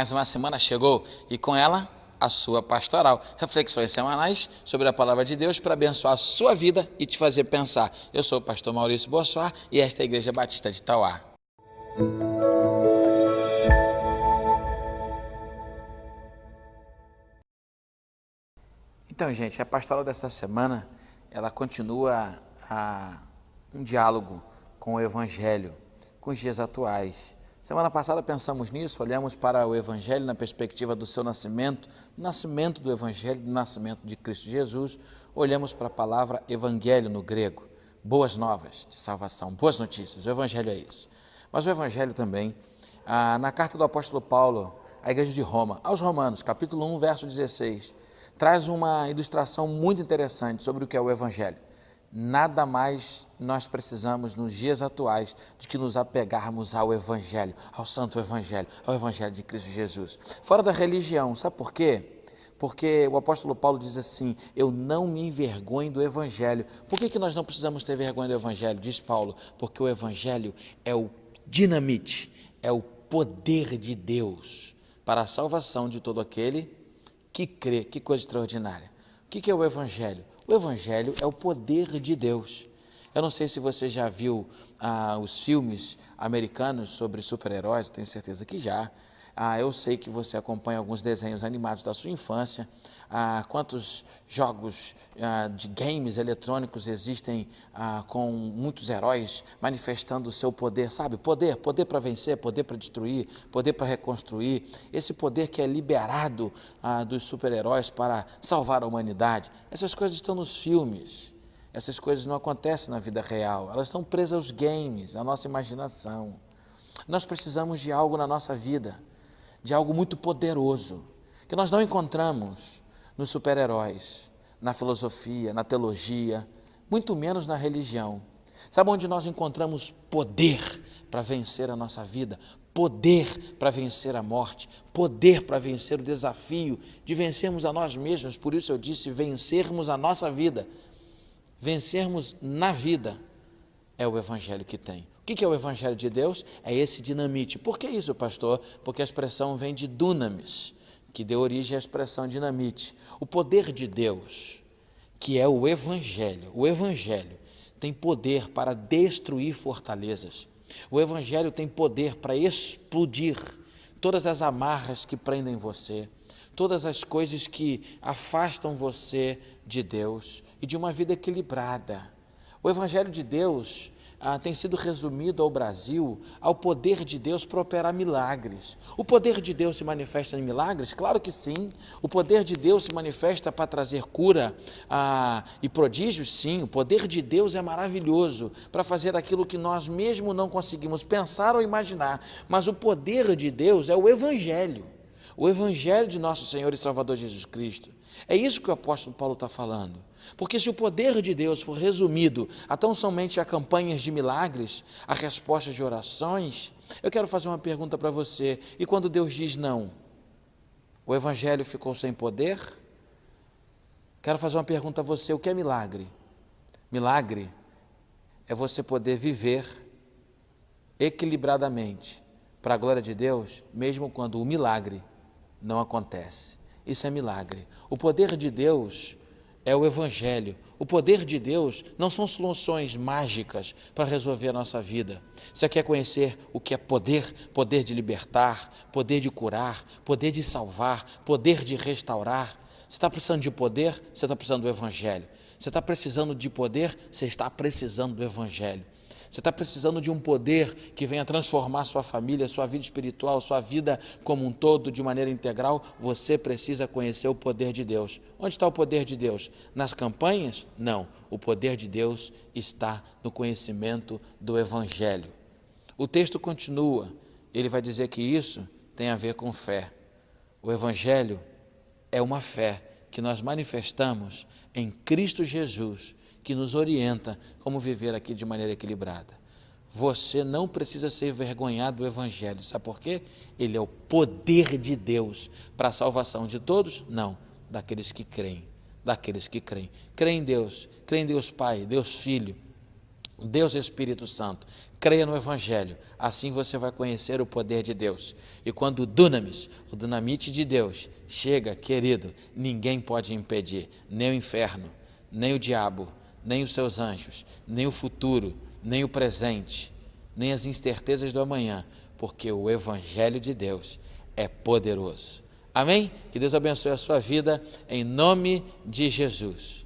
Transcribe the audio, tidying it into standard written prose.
Mais uma semana chegou e com ela a sua pastoral. Reflexões semanais sobre a palavra de Deus para abençoar a sua vida e te fazer pensar. Eu sou o pastor Maurício Bossar e esta é a Igreja Batista de Tauá. Então, gente, a pastoral dessa semana, ela continua um diálogo com o Evangelho, com os dias atuais. Semana passada pensamos nisso, olhamos para o Evangelho na perspectiva do seu nascimento, do nascimento do Evangelho, do nascimento de Cristo Jesus. Olhamos para a palavra Evangelho no grego, boas novas de salvação, boas notícias. O Evangelho é isso. Mas o Evangelho também, na carta do apóstolo Paulo à igreja de Roma, aos Romanos, capítulo 1, verso 16, traz uma ilustração muito interessante sobre o que é o Evangelho. Nada mais nós precisamos nos dias atuais de que nos apegarmos ao Evangelho, ao Santo Evangelho, ao Evangelho de Cristo Jesus. Fora da religião, sabe por quê? Porque o apóstolo Paulo diz assim, eu não me envergonho do Evangelho. Por que nós não precisamos ter vergonha do Evangelho? Diz Paulo, porque o Evangelho é o dinamite, é o poder de Deus para a salvação de todo aquele que crê. Que coisa extraordinária. O que é o Evangelho? O Evangelho é o poder de Deus. Eu não sei se você já viu os filmes americanos sobre super-heróis, tenho certeza que já. Eu sei que você acompanha alguns desenhos animados da sua infância. Quantos jogos de games eletrônicos existem com muitos heróis manifestando o seu poder, sabe? Poder para vencer, poder para destruir, poder para reconstruir. Esse poder que é liberado dos super-heróis para salvar a humanidade. Essas coisas estão nos filmes. Essas coisas não acontecem na vida real. Elas estão presas aos games, à nossa imaginação. Nós precisamos de algo na nossa vida, de algo muito poderoso, que nós não encontramos nos super-heróis, na filosofia, na teologia, muito menos na religião. Sabe onde nós encontramos poder para vencer a nossa vida? Poder para vencer a morte, poder para vencer o desafio de vencermos a nós mesmos. Por isso eu disse, vencermos a nossa vida, vencermos na vida, é o Evangelho que tem. O que é o Evangelho de Deus? É esse dinamite. Por que isso, pastor? Porque a expressão vem de dunamis, que deu origem à expressão dinamite. O poder de Deus, que é o Evangelho tem poder para destruir fortalezas. O Evangelho tem poder para explodir todas as amarras que prendem você, todas as coisas que afastam você de Deus e de uma vida equilibrada. O Evangelho de Deus tem sido resumido ao Brasil ao poder de Deus para operar milagres. O poder de Deus se manifesta em milagres? Claro que sim. O poder de Deus se manifesta para trazer cura e prodígios? Sim. O poder de Deus é maravilhoso para fazer aquilo que nós mesmo não conseguimos pensar ou imaginar. Mas o poder de Deus é o Evangelho de nosso Senhor e Salvador Jesus Cristo. É isso que o apóstolo Paulo está falando. Porque se o poder de Deus for resumido a tão somente a campanhas de milagres, a respostas de orações, eu quero fazer uma pergunta para você. E quando Deus diz não, o Evangelho ficou sem poder? Quero fazer uma pergunta a você, o que é milagre? Milagre é você poder viver equilibradamente para a glória de Deus, mesmo quando o milagre não acontece. Isso é milagre. O poder de Deus é o Evangelho. O poder de Deus não são soluções mágicas para resolver a nossa vida. Você quer conhecer o que é poder? Poder de libertar, poder de curar, poder de salvar, poder de restaurar. Você está precisando de poder? Você está precisando do Evangelho. Você está precisando de poder? Você está precisando do Evangelho. Você está precisando de um poder que venha transformar sua família, sua vida espiritual, sua vida como um todo, de maneira integral. Você precisa conhecer o poder de Deus. Onde está o poder de Deus? Nas campanhas? Não. O poder de Deus está no conhecimento do Evangelho. O texto continua. Ele vai dizer que isso tem a ver com fé. O Evangelho é uma fé que nós manifestamos em Cristo Jesus, que nos orienta como viver aqui de maneira equilibrada. Você não precisa ser envergonhado do Evangelho. Sabe por quê? Ele é o poder de Deus para a salvação de todos? Não, daqueles que creem. Creem em Deus Pai, Deus Filho, Deus Espírito Santo. Creia no Evangelho, assim você vai conhecer o poder de Deus. E quando o dunamis, o dunamite de Deus, chega, querido, ninguém pode impedir, nem o inferno, nem o diabo, nem os seus anjos, nem o futuro, nem o presente, nem as incertezas do amanhã, porque o Evangelho de Deus é poderoso. Amém? Que Deus abençoe a sua vida, em nome de Jesus.